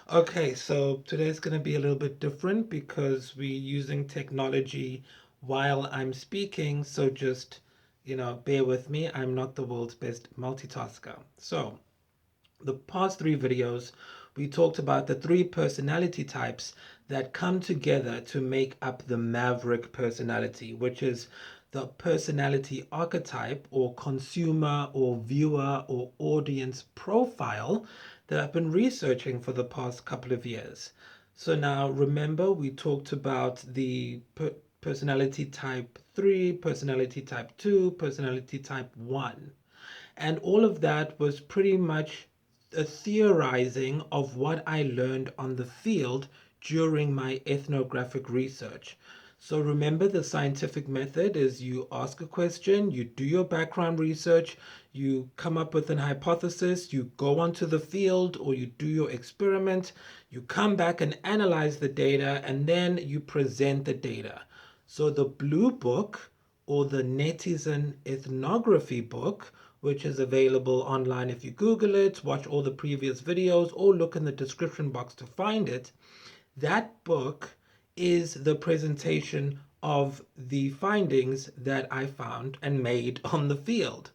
Okay, so today's going to be a little bit different because we're using technology while I'm speaking. So just, bear with me. I'm not the world's best multitasker. So, the past three videos, we talked about the three personality types that come together to make up the Maverick personality, which is the personality archetype or consumer or viewer or audience profile that I've been researching for the past couple of years. So now remember, we talked about the personality type 3, personality type 2, personality type 1. And all of that was pretty much a theorizing of what I learned on the field during my ethnographic research. So remember, the scientific method is you ask a question, you do your background research, you come up with an hypothesis, you go onto the field or you do your experiment, you come back and analyze the data, and then you present the data. So the blue book or the Netizen Ethnography book, which is available online if you Google it, watch all the previous videos, or look in the description box to find it. That book is the presentation of the findings that I found and made on the field.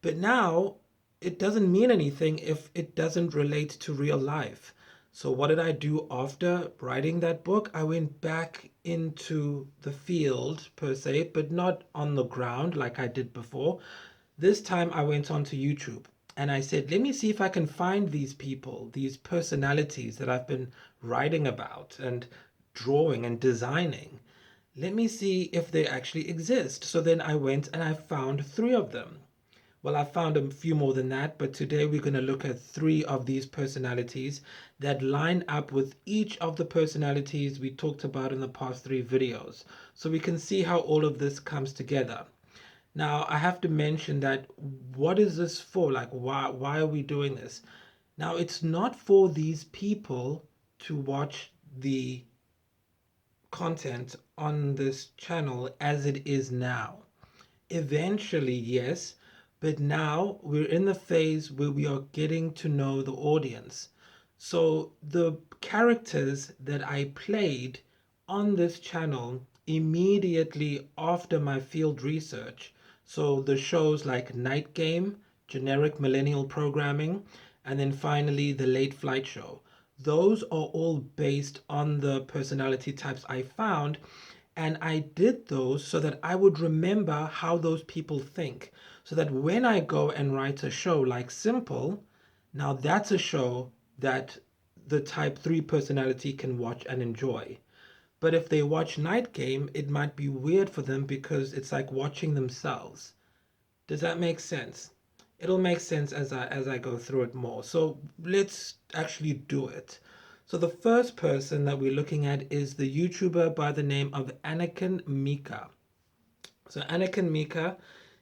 But now it doesn't mean anything if it doesn't relate to real life. So, what did I do after writing that book? I went back into the field per se, but not on the ground like I did before. This time I went onto YouTube and I said, let me see if I can find these people, these personalities that I've been writing about and drawing and designing. Let me see if they actually exist. So then I went and I found three of them. Well, I found a few more than that, but today we're going to look at three of these personalities that line up with each of the personalities we talked about in the past three videos. So we can see how all of this comes together. Now, I have to mention that what is this for? Like, why are we doing this? Now, it's not for these people to watch the content on this channel as it is now. Eventually, yes, but now we're in the phase where we are getting to know the audience. So the characters that I played on this channel immediately after my field research, so the shows like Night Game, Generic Millennial Programming, and then finally the Late Flight Show. Those are all based on the personality types I found, and I did those so that I would remember how those people think. So that when I go and write a show like Simple, now that's a show that the type 3 personality can watch and enjoy. But if they watch Night Game, it might be weird for them because it's like watching themselves. Does that make sense? It'll make sense as I go through it more. So let's actually do it. So the first person that we're looking at is the YouTuber by the name of Anikin Meeker. So Anikin Meeker,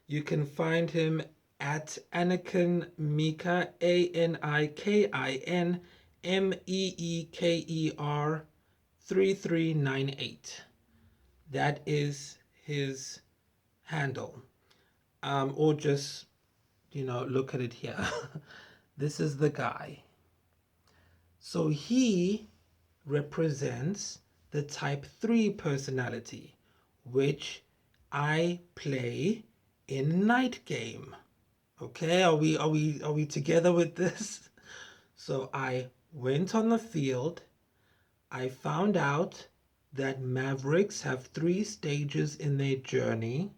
you can find him at Anikin Meeker, ANIKINMEEKER 3398. That is his handle. Or just, look at it here. This is the guy. So he represents the type 3 personality, which I play in Night Game. Okay, are we together with this? So I went on the field. I found out that Mavericks have three stages in their journey.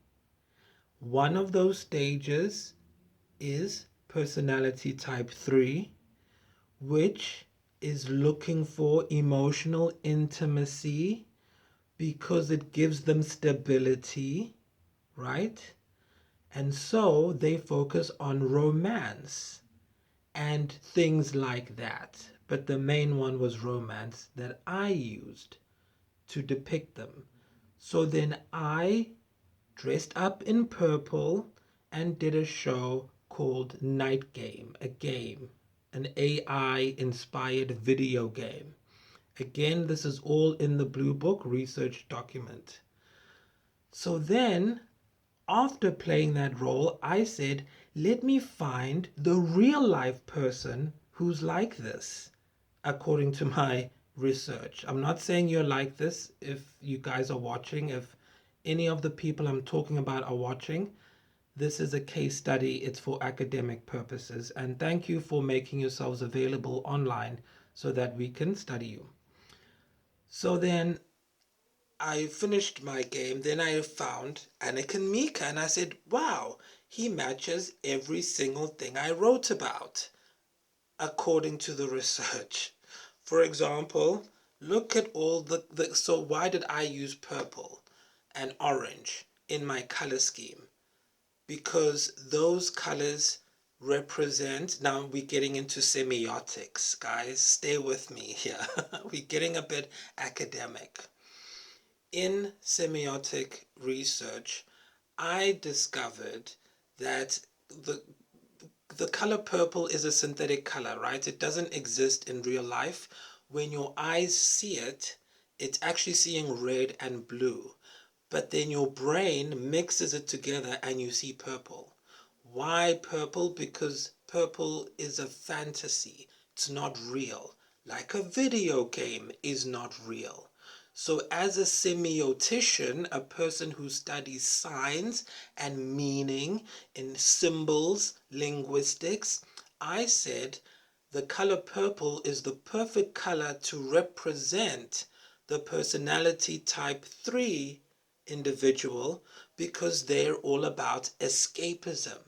One of those stages is personality type 3, which is looking for emotional intimacy because it gives them stability, right? And so they focus on romance and things like that. But the main one was romance that I used to depict them. So then I dressed up in purple and did a show called Night Game, an AI inspired video game. Again, this is all in the Blue Book research document. So then, after playing that role, I said, let me find the real life person who's like this. according to my research. I'm not saying you're like this if you guys are watching, if any of the people I'm talking about are watching. This is a case study, it's for academic purposes. And thank you for making yourselves available online so that we can study you. So then I finished my game. Then I found Anikin Meeker and I said, wow, he matches every single thing I wrote about according to the research. For example, look at all so why did I use purple and orange in my color scheme? Because those colors represent, now we're getting into semiotics, guys, stay with me here. We're getting a bit academic. In semiotic research, I discovered that the the color purple is a synthetic color, right? It doesn't exist in real life. When your eyes see it, it's actually seeing red and blue. But then your brain mixes it together and you see purple. Why purple? Because purple is a fantasy. It's not real. Like a video game is not real. So as a semiotician, a person who studies signs and meaning in symbols, linguistics, I said the color purple is the perfect color to represent the personality type 3 individual because they're all about escapism.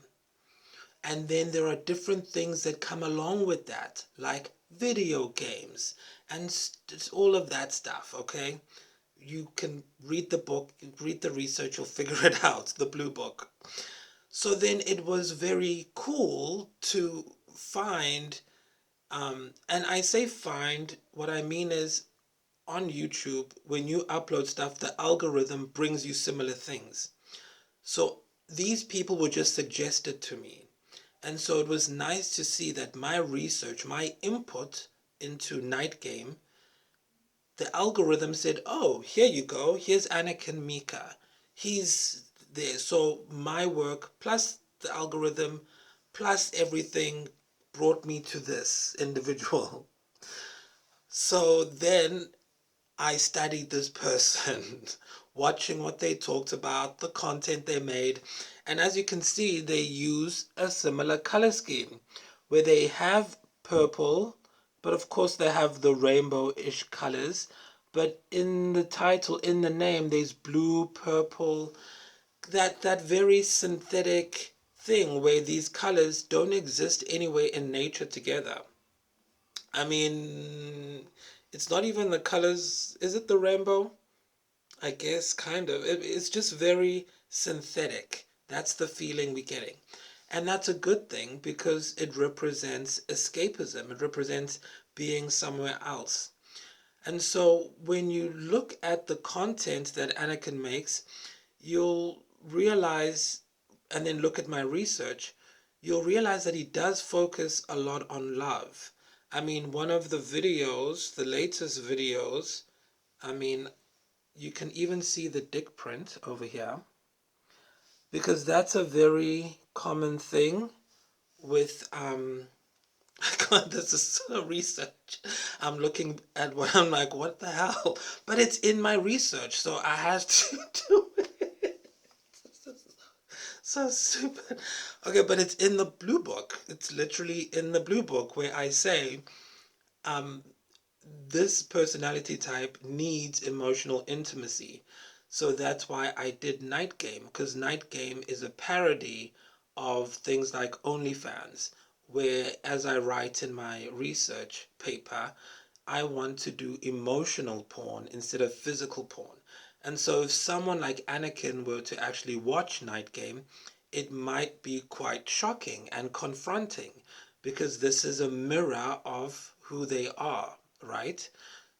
And then there are different things that come along with that, like video games and all of that stuff, okay? You can read the book, read the research, you'll figure it out, the blue book. So then it was very cool to find, and I say find, what I mean is on YouTube, when you upload stuff, the algorithm brings you similar things. So these people were just suggested to me. And so it was nice to see that my research, my input into Night Game, the algorithm said, oh, here you go. Here's Anikin Meeker. He's there. So my work plus the algorithm plus everything brought me to this individual. So then I studied this person, watching what they talked about, the content they made. And as you can see, they use a similar color scheme where they have purple, but of course they have the rainbow-ish colors. But in the title, in the name, there's blue, purple, that very synthetic thing where these colors don't exist anywhere in nature together. I mean, it's not even the colors. Is it the rainbow? I guess kind of. It's just very synthetic. That's the feeling we're getting. And that's a good thing because it represents escapism. It represents being somewhere else. And so when you look at the content that Anakin makes, you'll realize, and then look at my research, you'll realize that he does focus a lot on love. I mean, one of the videos, the latest videos, I mean, you can even see the dick print over here because that's a very common thing with God, this is so research. I'm looking at what I'm like, what the hell? But it's in my research, so I have to do it. So stupid. Okay, but it's in the blue book. It's literally in the blue book where I say, um, this personality type needs emotional intimacy. So that's why I did Night Game, because Night Game is a parody of things like OnlyFans, where, as I write in my research paper, I want to do emotional porn instead of physical porn. And so if someone like Anakin were to actually watch Night Game, it might be quite shocking and confronting because this is a mirror of who they are, right?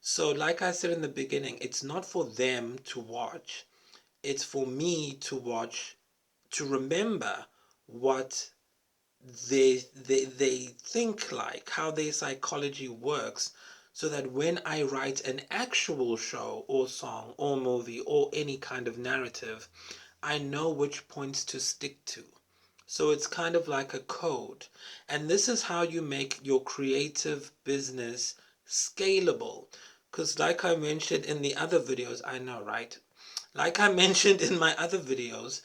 So, like I said in the beginning, it's not for them to watch, it's for me to watch, to remember what they think like, how their psychology works, so that when I write an actual show or song or movie or any kind of narrative, I know which points to stick to. So it's kind of like a code. And this is how you make your creative business scalable. Because like I mentioned in the other videos, I know, right? Like I mentioned in my other videos,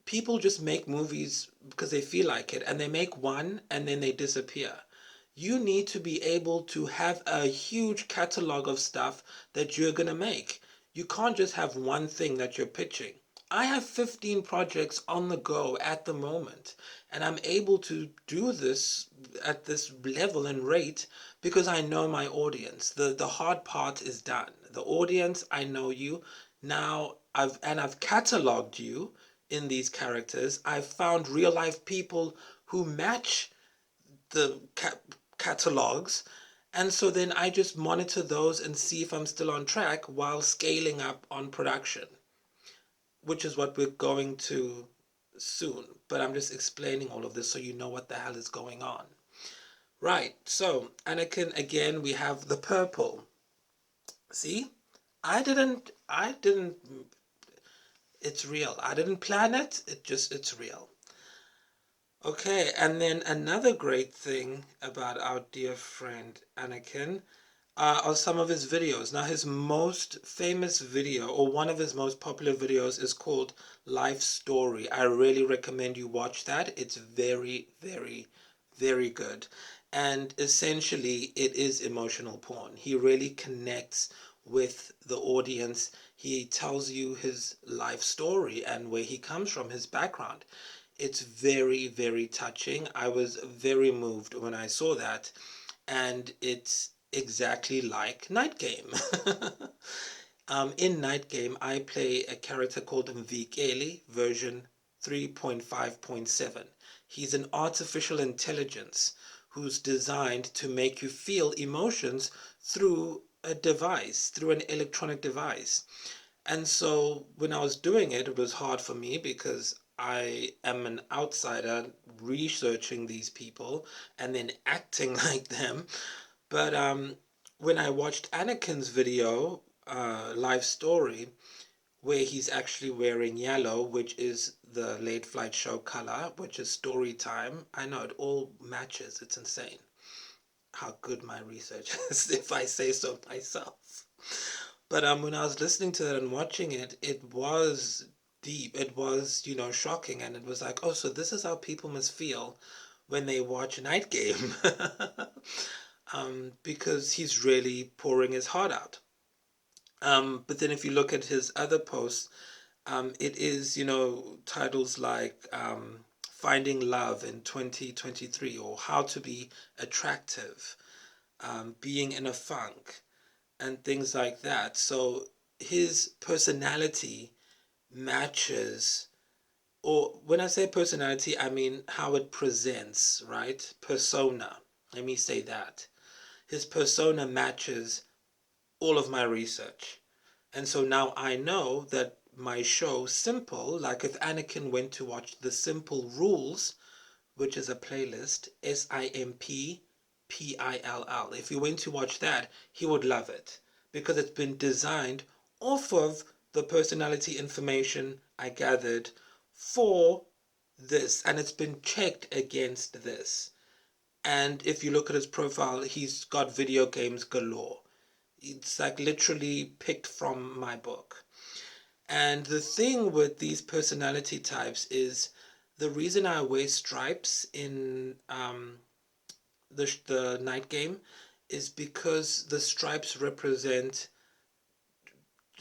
people just make movies because they feel like it, and they make one and then they disappear. You need to be able to have a huge catalog of stuff that you're going to make. You can't just have one thing that you're pitching. I have 15 projects on the go at the moment, and I'm able to do this at this level and rate because I know my audience. The hard part is done. The audience, I know you. Now I've cataloged you in these characters. I've found real life people who match the catalogs, and so then I just monitor those and see if I'm still on track while scaling up on production, which is what we're going to soon. But I'm just explaining all of this so you know what the hell is going on. Right, so Anakin, again, we have the purple. See? I didn't, it's real. I didn't plan it, it's real. Okay, and then another great thing about our dear friend Anakin are some of his videos. Now, his most famous video, or one of his most popular videos, is called Life Story. I really recommend you watch that. It's very, very, very good. And essentially, it is emotional porn. He really connects with the audience. He tells you his life story and where he comes from, his background. It's very, very touching. I was very moved when I saw that, and it's exactly like Night Game. In Night Game, I play a character called Mvikeli, version 3.5.7. He's an artificial intelligence who's designed to make you feel emotions through a device, through an electronic device. And so when I was doing it, it was hard for me because I am an outsider researching these people and then acting like them. But when I watched Anakin's video, live story, where he's actually wearing yellow, which is the late flight show color, which is story time. I know it all matches. It's insane how good my research is, if I say so myself. But when I was listening to that and watching it, it was deep. It was, shocking. And it was like, oh, so this is how people must feel when they watch Night Game. Because he's really pouring his heart out. But then if you look at his other posts, it is, titles like Finding Love in 2023 or How to Be Attractive, Being in a Funk, and things like that. So his personality matches, or when I say personality, I mean how it presents, right? Persona. Let me say that. His persona matches all of my research. And so now I know that my show, Simple, like if Anakin went to watch The Simple Rules, which is a playlist, Simpill. If he went to watch that, he would love it because it's been designed off of the personality information I gathered for this, and it's been checked against this. And if you look at his profile, he's got video games galore. It's like literally picked from my book. And the thing with these personality types is the reason I wear stripes in the Night Game is because the stripes represent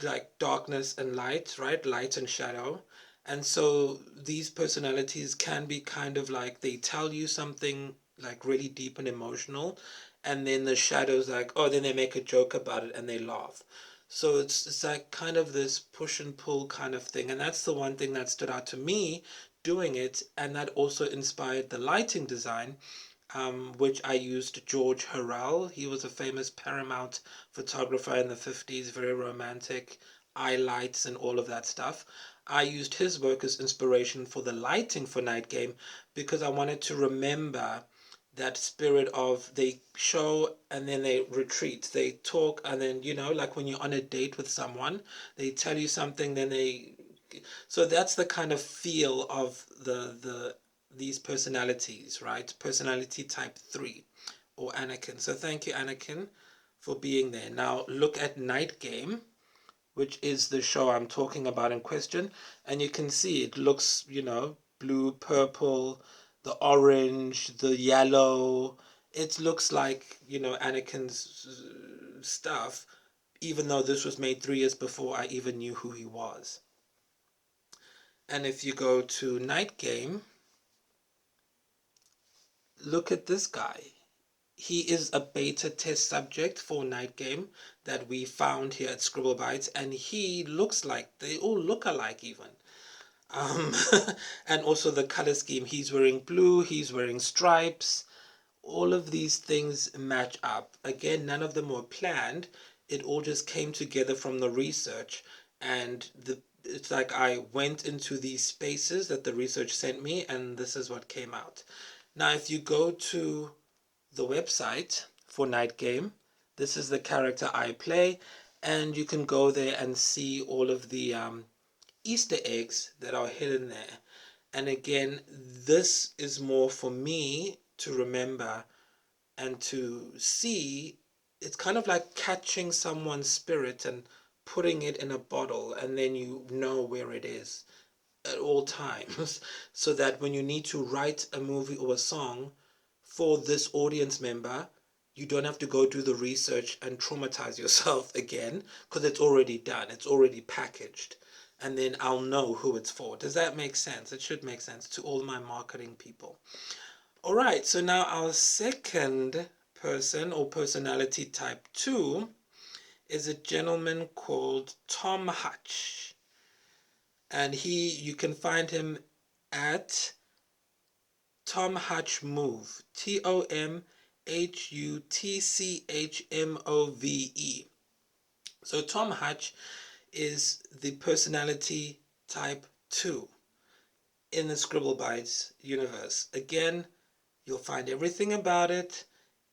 like darkness and light, right? Light and shadow. And so these personalities can be kind of like they tell you something like really deep and emotional, and then the shadows like, oh, then they make a joke about it and they laugh. So it's like kind of this push and pull kind of thing. And that's the one thing that stood out to me doing it, and that also inspired the lighting design, which I used George Harrell. He was a famous Paramount photographer in the 50s, very romantic, eye lights and all of that stuff. I used his work as inspiration for the lighting for Night Game because I wanted to remember that spirit of they show and then they retreat. They talk and then, like when you're on a date with someone, they tell you something, then they. So that's the kind of feel of these personalities, right? Personality type 3 or Anakin. So thank you, Anakin. for being there. Now look at Night Game, which is the show I'm talking about in question, and you can see it looks, blue, purple, the orange, the yellow. It looks like, Anakin's stuff, even though this was made 3 years before I even knew who he was. And if you go to Night Game, look at this guy. He is a beta test subject for Night Game that we found here at Scribblebytes, and he looks like, they all look alike even. And also the color scheme, he's wearing blue, he's wearing stripes. All of these things match up. Again, none of them were planned. It all just came together from the research, and it's like I went into these spaces that the research sent me, and this is what came out. Now, if you go to the website for Night Game, this is the character I play, and you can go there and see all of the Easter eggs that are hidden there. And again, this is more for me to remember and to see. It's kind of like catching someone's spirit and putting it in a bottle, and then you know where it is at all times, so that when you need to write a movie or a song for this audience member, you don't have to go do the research and traumatize yourself again, because it's already done, it's already packaged, and then I'll know who it's for. Does that make sense? It should make sense to all my marketing people. All right, so now our second person or personality type 2 is a gentleman called Tom Hutch. And you can find him at Tom Hutch Move, TomHutchMove. So Tom Hutch is the personality type 2 in the Scribblebytes universe. Again, you'll find everything about it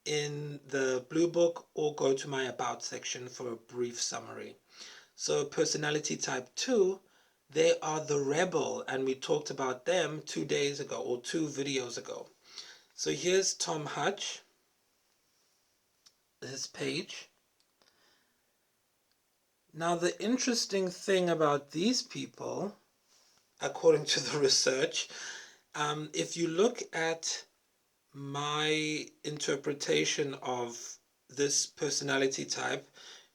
in the blue book, or go to my about section for a brief summary. So personality type 2, they are the rebel, and we talked about them 2 days ago or 2 videos ago. So here's Tom Hutch, his page. Now the interesting thing about these people, according to the research, if you look at my interpretation of this personality type,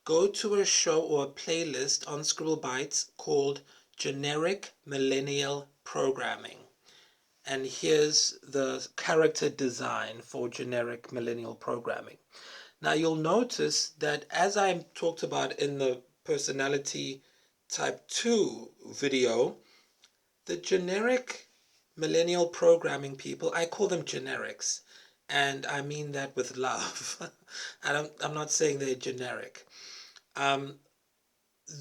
go to a show or a playlist on Scribblebytes called Generic Millennial Programming. And here's the character design for generic millennial programming. Now you'll notice that, as I talked about in the personality type 2 video, the generic millennial programming people, I call them generics, and I mean that with love. I'm not saying they're generic.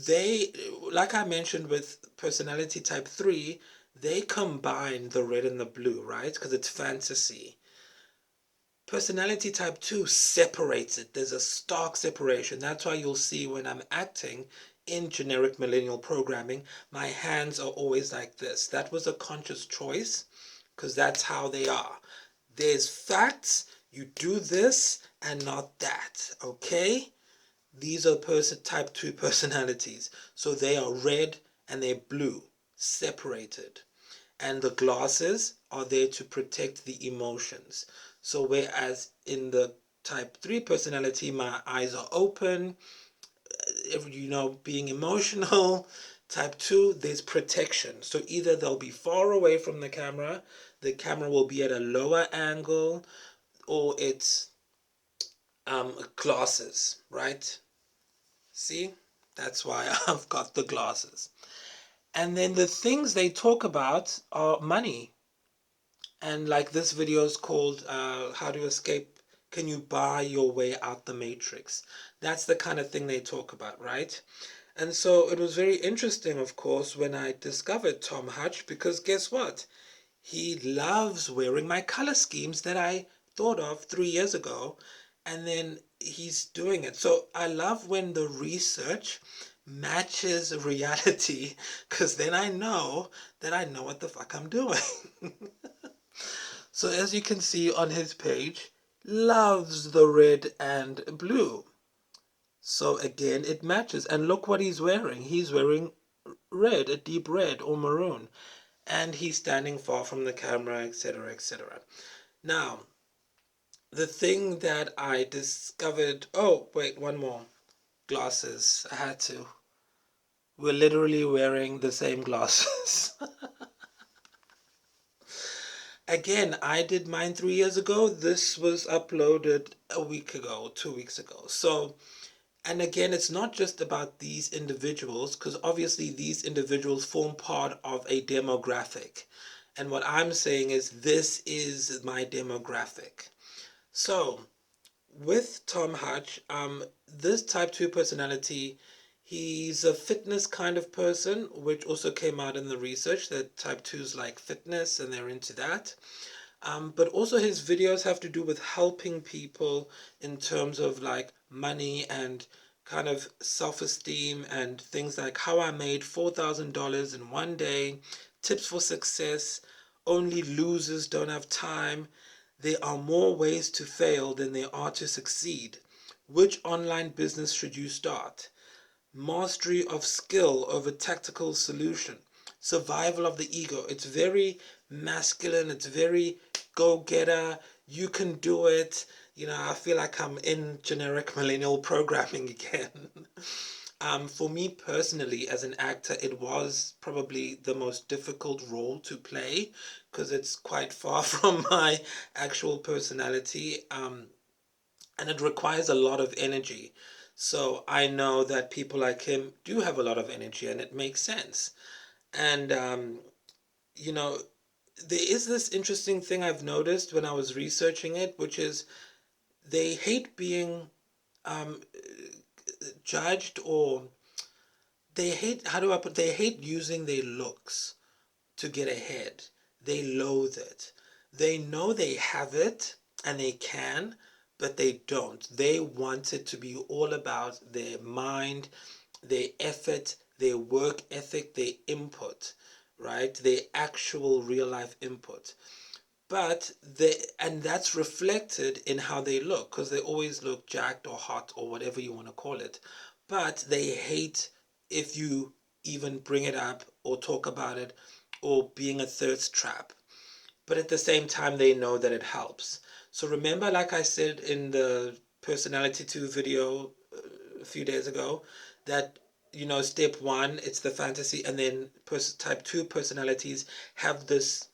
They, like I mentioned with personality type 3, they combine the red and the blue, right? Because it's fantasy. Personality type 2 separates it. There's a stark separation. That's why you'll see when I'm acting in generic millennial programming, my hands are always like this. That was a conscious choice, because that's how they are. There's facts, you do this and not that, okay? These are type 2 personalities. So they are red and they're blue, separated. And the glasses are there to protect the emotions. So whereas in the type 3 personality, my eyes are open, being emotional. Type 2, there's protection. So either they'll be far away from the camera will be at a lower angle, or it's glasses, right? See, that's why I've got the glasses. And then the things they talk about are money. And like this video is called How to Escape, Can You Buy Your Way Out the Matrix? That's the kind of thing they talk about, right? And so it was very interesting, of course, when I discovered Tom Hutch, because guess what? He loves wearing my color schemes that I thought of 3 years ago, and then he's doing it. So I love when the research matches reality, because then I know what the fuck I'm doing. So as you can see on his page, loves the red and blue. So again, it matches. And look what he's wearing. He's wearing red, a deep red or maroon. And he's standing far from the camera, etc., etc. Now, the thing that I discovered, oh, wait, one more. Glasses. I had to. We're literally wearing the same glasses. Again, I did mine 3 years ago. This was uploaded a week ago, 2 weeks ago. So, and again, it's not just about these individuals, because obviously these individuals form part of a demographic. And what I'm saying is, this is my demographic. So, with Tom Hutch, this type 2 personality, he's a fitness kind of person, which also came out in the research that type 2s like fitness and they're into that. But also his videos have to do with helping people in terms of like money and kind of self-esteem and things like how I made $4,000 in one day, tips for success, only losers don't have time, there are more ways to fail than there are to succeed. Which online business should you start? Mastery of skill over tactical solution. Survival of the ego. It's very masculine, it's very go-getter, you can do it. You know, I feel like I'm in generic millennial programming again. For me personally, as an actor, it was probably the most difficult role to play because it's quite far from my actual personality. And it requires a lot of energy. So I know that people like him do have a lot of energy, and it makes sense. And, you know, there is this interesting thing I've noticed when I was researching it, which is they hate being um, judged, or they hate, how do I put, they hate using their looks to get ahead. They loathe it. They know they have it and they can, but they don't. They want it to be all about their mind, their effort, their work ethic, their input, right? Their actual real life input. But and that's reflected in how they look, because they always look jacked or hot or whatever you want to call it. But they hate if you even bring it up or talk about it or being a thirst trap. But at the same time, they know that it helps. So remember, like I said in the personality 2 video a few days ago, that step 1, it's the fantasy, and then type 2 personalities have this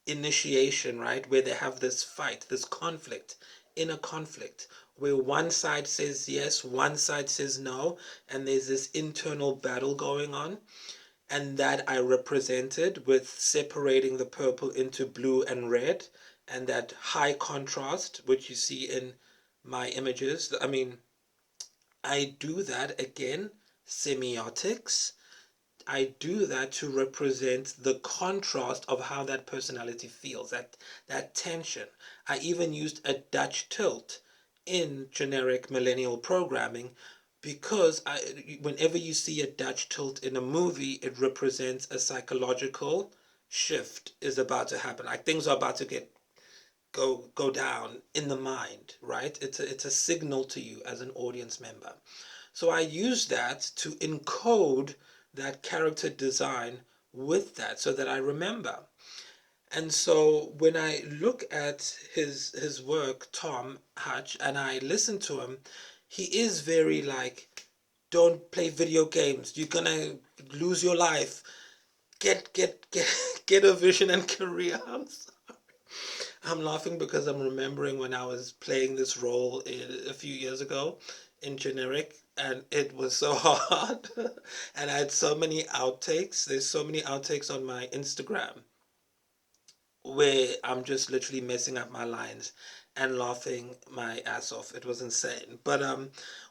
initiation, right? Where they have this fight, this conflict, inner conflict, where one side says yes, one side says no, and there's this internal battle going on. And that I represented with separating the purple into blue and red, and that high contrast, which you see in my images. I mean, I do that again, semiotics. I do that to represent the contrast of how that personality feels, that tension. I even used a Dutch tilt in generic millennial programming because whenever you see a Dutch tilt in a movie, it represents a psychological shift is about to happen. Like things are about to go down in the mind, right? It's a signal to you as an audience member. So I use that to encode that character design with that so that I remember. And so when I look at his work, Tom Hutch, and I listen to him, he is very like, don't play video games. You're gonna lose your life. Get get a vision and career. I'm laughing because I'm remembering when I was playing this role a few years ago in generic, and it was so hard. And I had so many outtakes. There's so many outtakes on my Instagram where I'm just literally messing up my lines and laughing my ass off. It was insane. But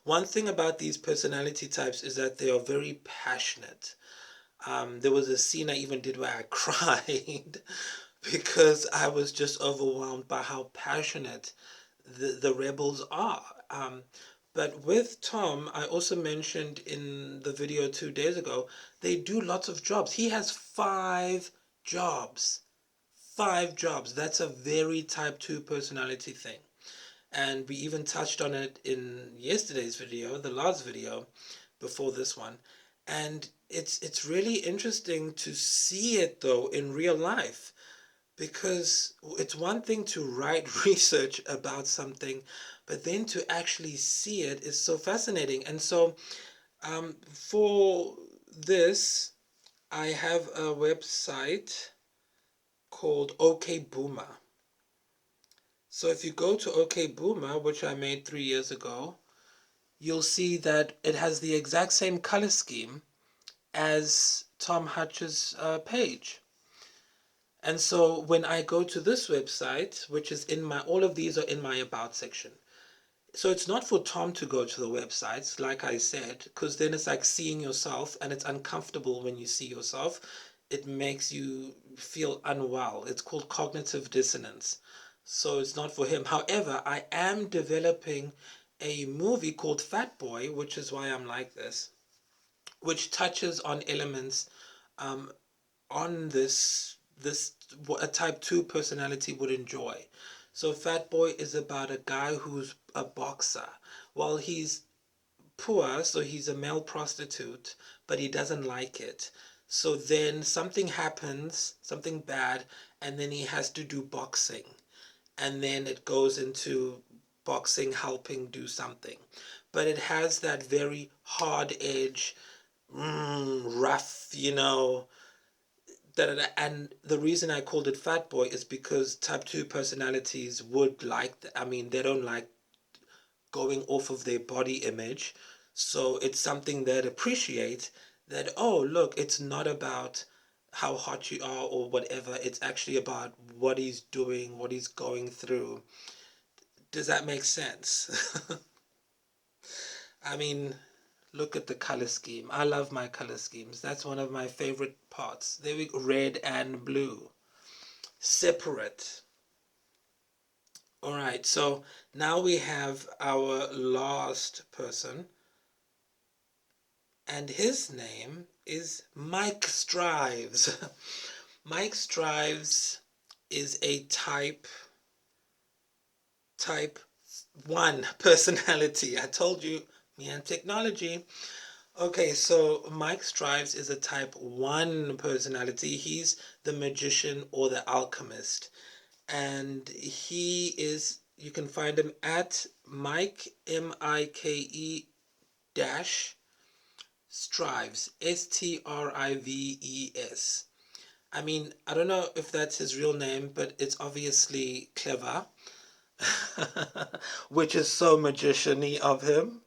one thing about these personality types is that they are very passionate. There was a scene I even did where I cried because I was just overwhelmed by how passionate the rebels are. But with Tom, I also mentioned in the video 2 days ago, they do lots of jobs. He has 5 jobs. 5 jobs. That's a very type 2 personality thing. And we even touched on it in yesterday's video, the last video before this one. And it's really interesting to see it though in real life, because it's one thing to write research about something, but then to actually see it is so fascinating. And so for this, I have a website called OK Boomer. So if you go to OK Boomer, which I made 3 years ago, you'll see that it has the exact same color scheme as Tom Hutch's page. And so when I go to this website, which is in my, all of these are in my about section. So it's not for Tom to go to the websites, like I said, because then it's like seeing yourself, and it's uncomfortable when you see yourself. It makes you feel unwell. It's called cognitive dissonance. So it's not for him. However, I am developing a movie called Fat Boy, which is why I'm like this, which touches on elements on this what a type 2 personality would enjoy. So Fat Boy is about a guy who's a boxer. Well, he's poor, so he's a male prostitute, but he doesn't like it. So then something happens, something bad, and then he has to do boxing. And then it goes into boxing helping do something. But it has that very hard edge, rough, and the reason I called it Fat Boy is because type 2 personalities would like they don't like going off of their body image. So it's something that appreciate that, oh, look, it's not about how hot you are or whatever. It's actually about what he's doing, what he's going through. Does that make sense? I mean, look at the color scheme. I love my color schemes. That's one of my favorite parts. There we go, red and blue. Separate. All right, so now we have our last person, and his name is Mike Strives. Mike Strives is a type 1 personality. I told you, me and technology. Okay, so Mike Strives is a type 1 personality. He's the magician or the alchemist. And he is, you can find him at Mike, Mike dash Strives, Strives. I mean, I don't know if that's his real name, but it's obviously clever, which is so magician-y of him.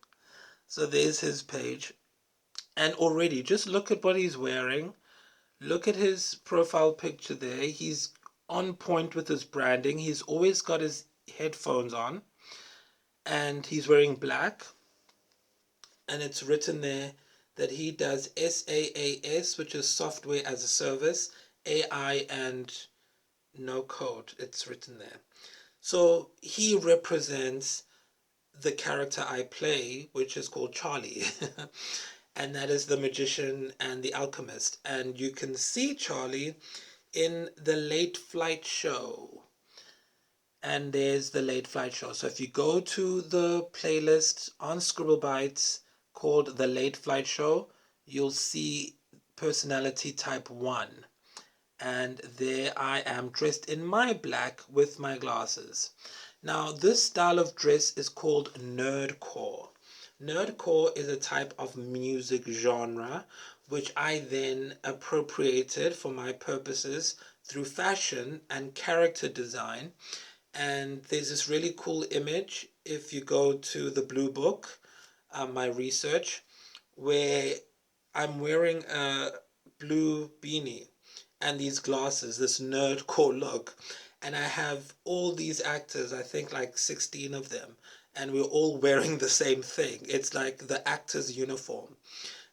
So there's his page. And already, just look at what he's wearing. Look at his profile picture there. He's on point with his branding. He's always got his headphones on, and he's wearing black. And it's written there that he does SaaS, which is software as a service, AI, and no code. It's written there. So he represents the character I play, which is called Charlie. And that is the magician and the alchemist. And you can see Charlie in the Late Flight Show. And there's the Late Flight Show. So if you go to the playlist on Scribblebytes called the Late Flight Show, you'll see personality type 1. And there I am dressed in my black with my glasses. Now, this style of dress is called nerdcore. Nerdcore is a type of music genre which I then appropriated for my purposes through fashion and character design. And there's this really cool image if you go to the blue book, my research, where I'm wearing a blue beanie and these glasses, this nerdcore look. And I have all these actors, I think like 16 of them, and we're all wearing the same thing. It's like the actor's uniform.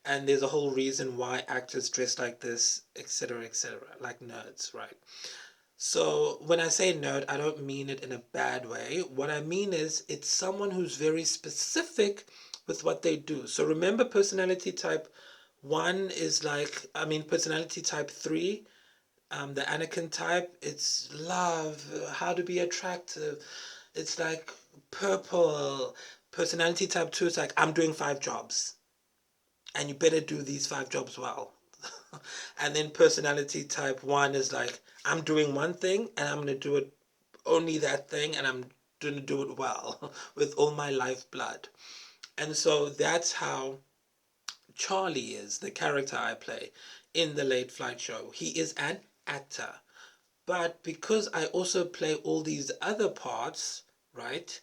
And there's a whole reason why actors dress like this, etc., etc., like nerds, right? So when I say nerd, I don't mean it in a bad way. What I mean is it's someone who's very specific with what they do. So remember, personality type 1 is like, personality type 3, the Anikin type, it's love, how to be attractive. It's like Purple. Personality type 2 is like, I'm doing 5 jobs, and you better do these 5 jobs well. And then personality type 1 is like, I'm doing one thing and I'm going to do it, only that thing, and I'm going to do it well with all my lifeblood. And so that's how Charlie is, the character I play in the Late Flight Show. He is an actor. But because I also play all these other parts, right?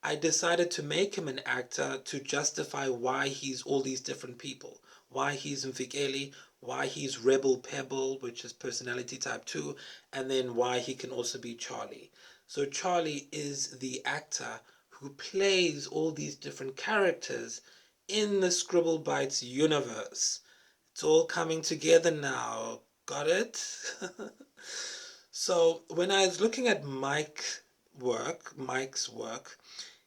I decided to make him an actor to justify why he's all these different people. Why he's Mvikeli, why he's Rebel Pebble, which is personality type 2, and then why he can also be Charlie. So Charlie is the actor who plays all these different characters in the Scribblebytes universe. It's all coming together now. Got it? So when I was looking at Mike's work,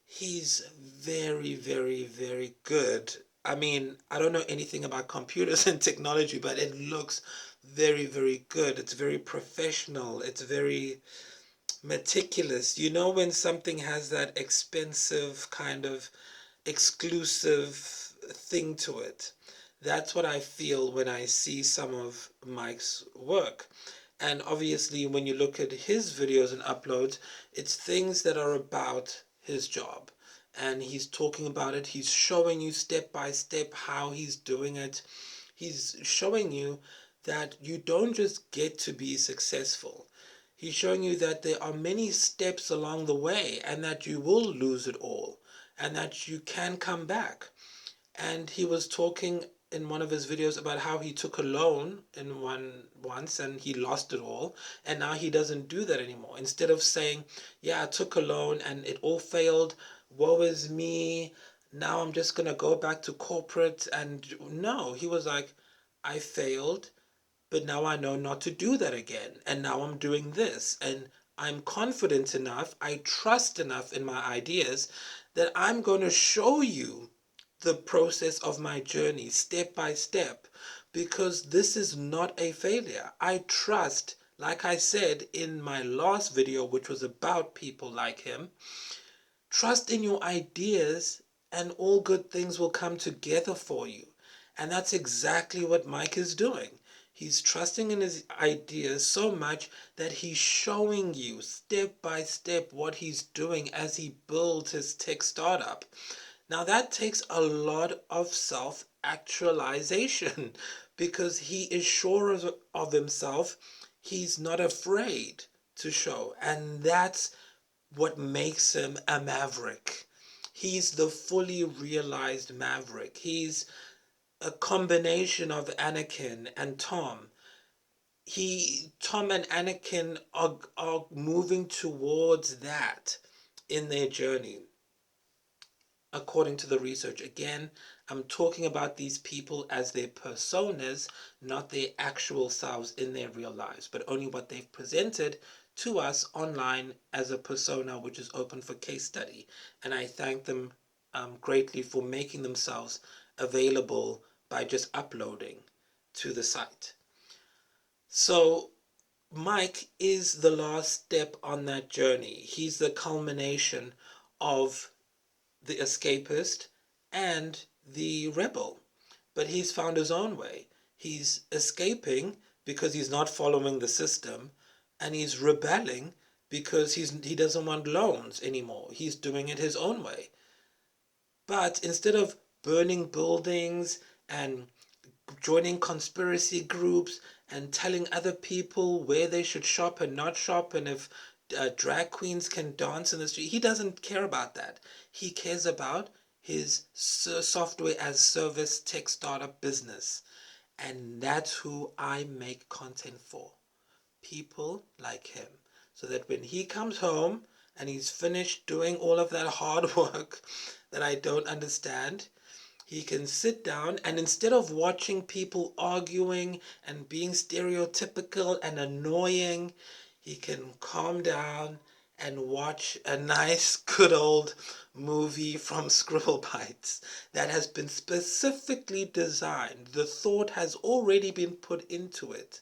he's very, very, very good. I mean, I don't know anything about computers and technology, but it looks very, very good. It's very professional. It's very meticulous. You know, when something has that expensive kind of exclusive thing to it. That's what I feel when I see some of Mike's work. And obviously, when you look at his videos and uploads, it's things that are about his job. And he's talking about it. He's showing you step by step how he's doing it. He's showing you that you don't just get to be successful. He's showing you that there are many steps along the way and that you will lose it all and that you can come back. And he was talking in one of his videos about how he took a loan in once and he lost it all, and now he doesn't do that anymore. Instead of saying, yeah, I took a loan and it all failed, woe is me, now I'm just gonna go back to corporate. And no, he was like, I failed, but now I know not to do that again. And now I'm doing this. And I'm confident enough, I trust enough in my ideas that I'm going to show you the process of my journey step by step, because this is not a failure. I trust, like I said in my last video, which was about people like him, trust in your ideas and all good things will come together for you. And that's exactly what Mike is doing. He's trusting in his ideas so much that he's showing you step by step what he's doing as he builds his tech startup. Now, that takes a lot of self actualization because he is sure of himself. He's not afraid to show. And that's what makes him a maverick. He's the fully realized maverick. He's a combination of Anakin and Tom. Tom and Anakin are moving towards that in their journey, according to the research. Again, I'm talking about these people as their personas, not their actual selves in their real lives, but only what they've presented to us online as a persona, which is open for case study. And I thank them greatly for making themselves available by just uploading to the site. So Mike is the last step on that journey. He's the culmination of the escapist and the rebel. But he's found his own way. He's escaping because he's not following the system, and he's rebelling because he doesn't want loans anymore. He's doing it his own way. But instead of burning buildings and joining conspiracy groups and telling other people where they should shop and not shop, and if drag queens can dance in the street, he doesn't care about that. He cares about his software as service tech startup business. And that's who I make content for. People like him. So that when he comes home and he's finished doing all of that hard work that I don't understand, he can sit down and instead of watching people arguing and being stereotypical and annoying, he can calm down and watch a nice, good old movie from Scribblebytes that has been specifically designed. The thought has already been put into it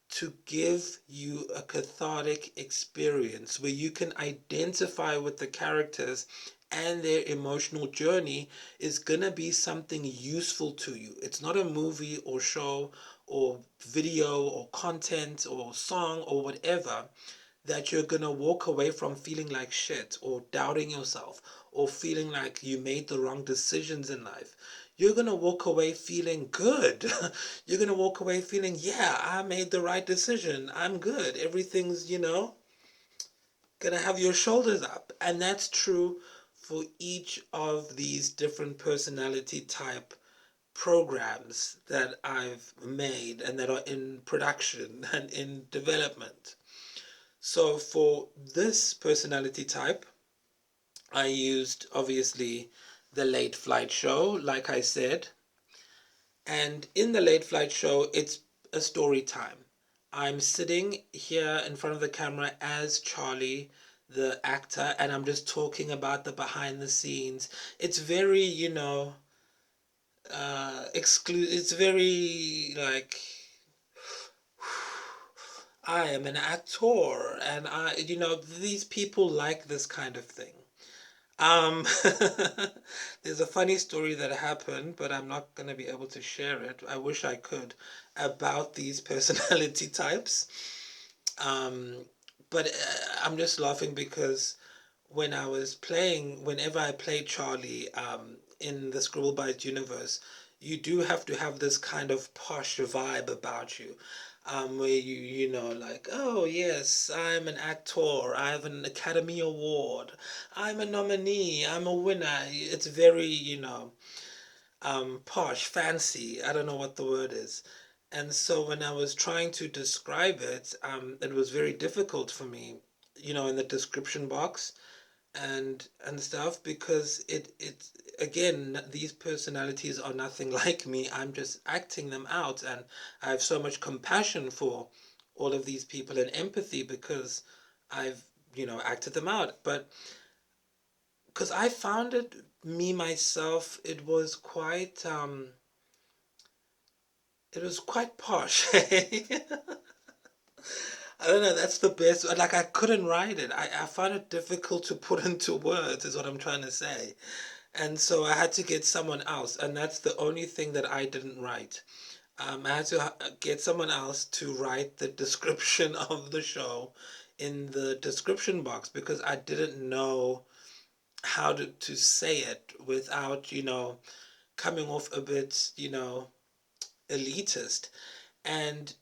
to give you a cathartic experience where you can identify with the characters and their emotional journey is going to be something useful to you. It's not a movie or show or video or content or song or whatever that you're going to walk away from feeling like shit or doubting yourself or feeling like you made the wrong decisions in life. You're going to walk away feeling good. You're going to walk away feeling, yeah, I made the right decision. I'm good. Everything's, going to have your shoulders up. And that's true for each of these different personality type programs that I've made and that are in production and in development. So for this personality type, I used obviously the late flight show, like I said. And in the late flight show, it's a story time. I'm sitting here in front of the camera as Charlie, the actor, and I'm just talking about the behind the scenes. It's very, it's very like, I am an actor, and these people like this kind of thing. Um, there's a funny story that happened, but I'm not going to be able to share it. I wish I could, about these personality types. Um, but I'm just laughing because whenever I played Charlie in the Scribblebytes universe, you do have to have this kind of posh vibe about you. Where like, oh yes, I'm an actor, I have an Academy Award, I'm a nominee, I'm a winner. It's very, posh, fancy. I don't know what the word is. And so when I was trying to describe it, it was very difficult for me, in the description box and stuff, because it again, these personalities are nothing like me. I'm just acting them out, and I have so much compassion for all of these people and empathy because I've acted them out. But because I found it, me myself, it was quite posh. I don't know, that's the best. Like, I couldn't write it. I found it difficult to put into words, is what I'm trying to say. And so I had to get someone else, and that's the only thing that I didn't write. I had to get someone else to write the description of the show in the description box because I didn't know how to say it without, coming off a bit, elitist. And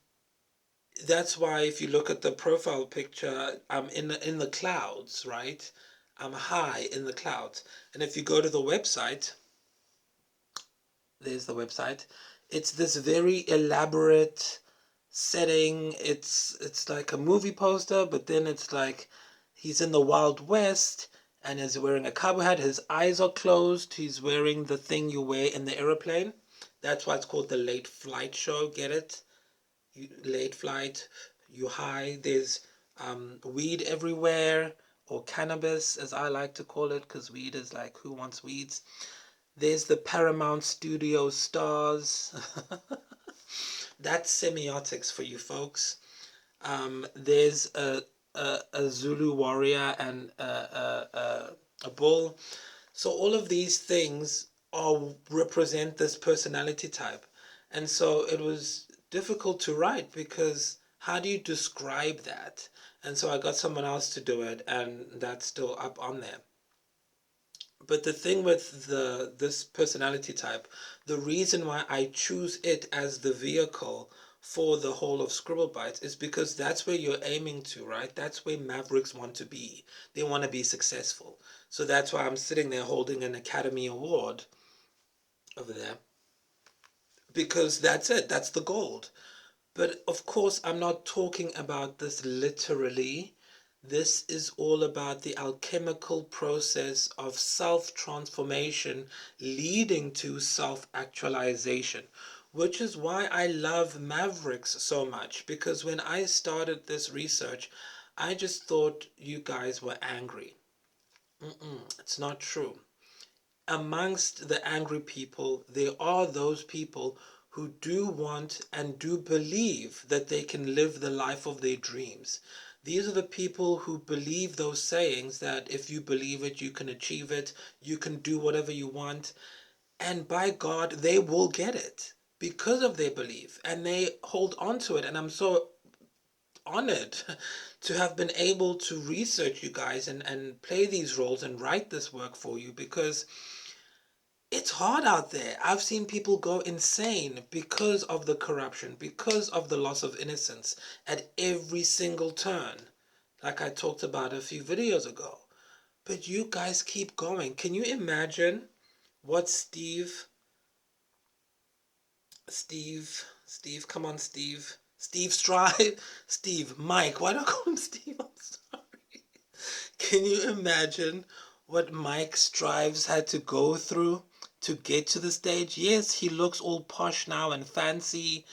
that's why if you look at the profile picture, I'm in the clouds, right? I'm high in the clouds. And if you go to the website, there's the website. It's this very elaborate setting. It's like a movie poster, but then it's like he's in the Wild West and he's wearing a cowboy hat. His eyes are closed. He's wearing the thing you wear in the aeroplane. That's why it's called the late flight show. Get it? Late flight, you high. There's weed everywhere, or cannabis, as I like to call it, because weed is like, who wants weeds? There's the Paramount Studio stars. That's semiotics for you folks. There's a Zulu warrior and a bull. So all of these things are represent this personality type. And so it was difficult to write because how do you describe that? And so I got someone else to do it, and that's still up on there. But the thing with this personality type, the reason why I choose it as the vehicle for the whole of Scribblebytes is because that's where you're aiming to, right? That's where Mavericks want to be. They want to be successful. So that's why I'm sitting there holding an Academy Award over there, because that's it. That's the gold. But of course, I'm not talking about this literally. This is all about the alchemical process of self transformation leading to self actualization, which is why I love Mavericks so much. Because when I started this research, I just thought you guys were angry. It's not true. Amongst the angry people, there are those people who do want and do believe that they can live the life of their dreams. These are the people who believe those sayings that if you believe it, you can achieve it, you can do whatever you want, and by God, they will get it because of their belief, and they hold on to it. And I'm so honored to have been able to research you guys and play these roles and write this work for you, because it's hard out there. I've seen people go insane because of the corruption, because of the loss of innocence at every single turn, like I talked about a few videos ago. But you guys keep going. Can you imagine what Steve, come on, Steve Strive, Mike, why do I call him Steve? I'm sorry. Can you imagine what Mike Strives had to go through to get to the stage? Yes, he looks all posh now and fancy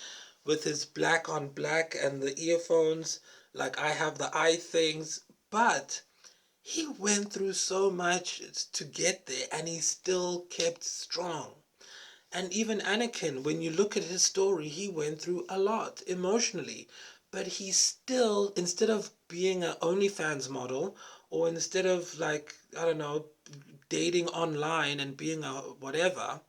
with his black on black and the earphones, like I have the eye things, but he went through so much to get there and he still kept strong. And even Anikin, when you look at his story, he went through a lot emotionally. But he still, instead of being an OnlyFans model, or instead of, like, I don't know, dating online and being a whatever,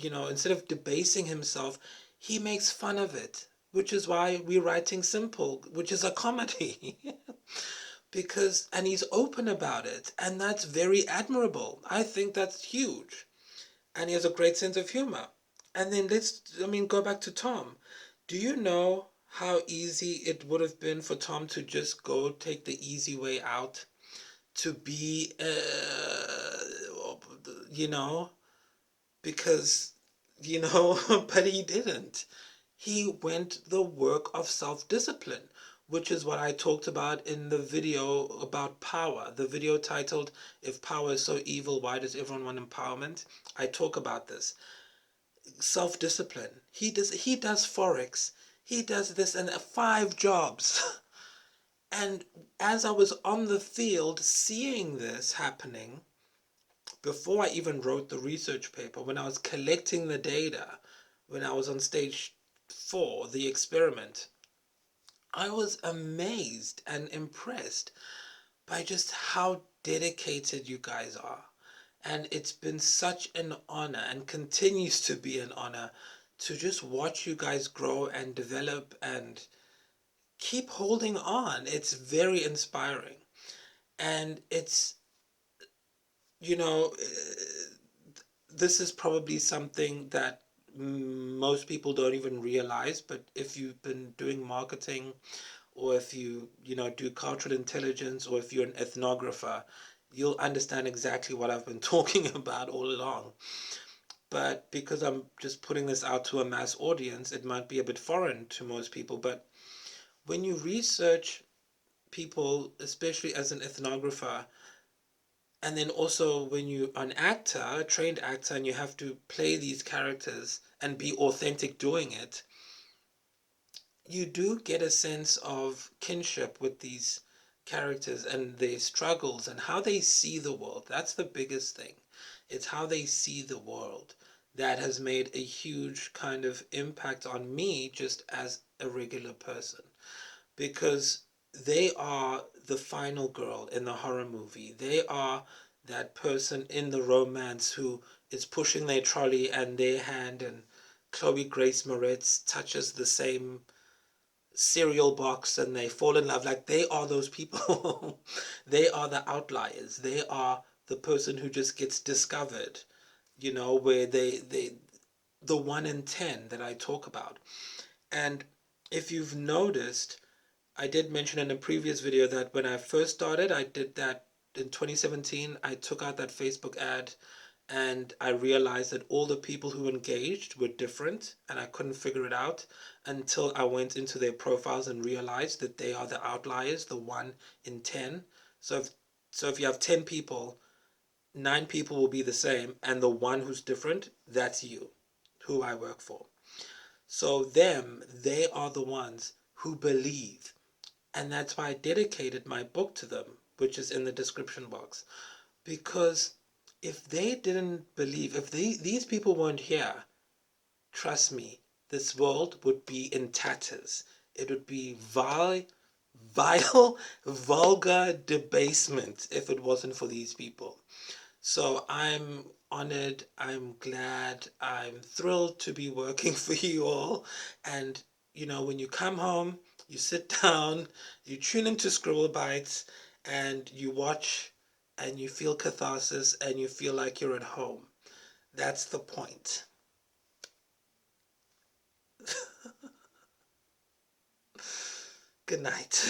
instead of debasing himself, he makes fun of it. Which is why we're writing Simple, which is a comedy. And he's open about it. And that's very admirable. I think that's huge. And he has a great sense of humor. And then go back to Tom. Do you know how easy it would have been for Tom to just go take the easy way out, to be, you know, because, but he didn't. He went the work of self-discipline, which is what I talked about in the video about power. The video titled, If Power is So Evil, Why Does Everyone Want Empowerment? I talk about this. Self-discipline. He does Forex. He does this and 5 jobs. And as I was on the field seeing this happening, before I even wrote the research paper, when I was collecting the data, when I was on stage 4, the experiment, I was amazed and impressed by just how dedicated you guys are. And it's been such an honor and continues to be an honor to just watch you guys grow and develop and keep holding on. It's very inspiring. And it's, you know, this is probably something that most people don't even realize, but if you've been doing marketing, or if you do cultural intelligence, or if you're an ethnographer, you'll understand exactly what I've been talking about all along. But because I'm just putting this out to a mass audience, it might be a bit foreign to most people. But when you research people, especially as an ethnographer, and then also when you're an actor, a trained actor, and you have to play these characters and be authentic doing it, you do get a sense of kinship with these characters and their struggles and how they see the world. That's the biggest thing. It's how they see the world that has made a huge kind of impact on me just as a regular person. Because they are the final girl in the horror movie. They are that person in the romance who is pushing their trolley and their hand, and Chloe Grace Moretz touches the same cereal box and they fall in love. Like, they are those people. They are the outliers. They are the person who just gets discovered, where the 1 in 10 that I talk about. And if you've noticed, I did mention in a previous video that when I first started, I did that in 2017. I took out that Facebook ad and I realized that all the people who engaged were different, and I couldn't figure it out until I went into their profiles and realized that they are the outliers, the 1 in 10. So if you have 10 people, 9 people will be the same, and the one who's different, that's you, who I work for. So they are the ones who believe. And that's why I dedicated my book to them, which is in the description box. Because if they didn't believe, if these people weren't here trust me, this world would be in tatters. It would be vile, vulgar debasement if it wasn't for these people. So I'm honored, I'm glad, I'm thrilled to be working for you all. And, when you come home, you sit down, you tune into Scribblebytes, and you watch, and you feel catharsis, and you feel like you're at home. That's the point. Good night.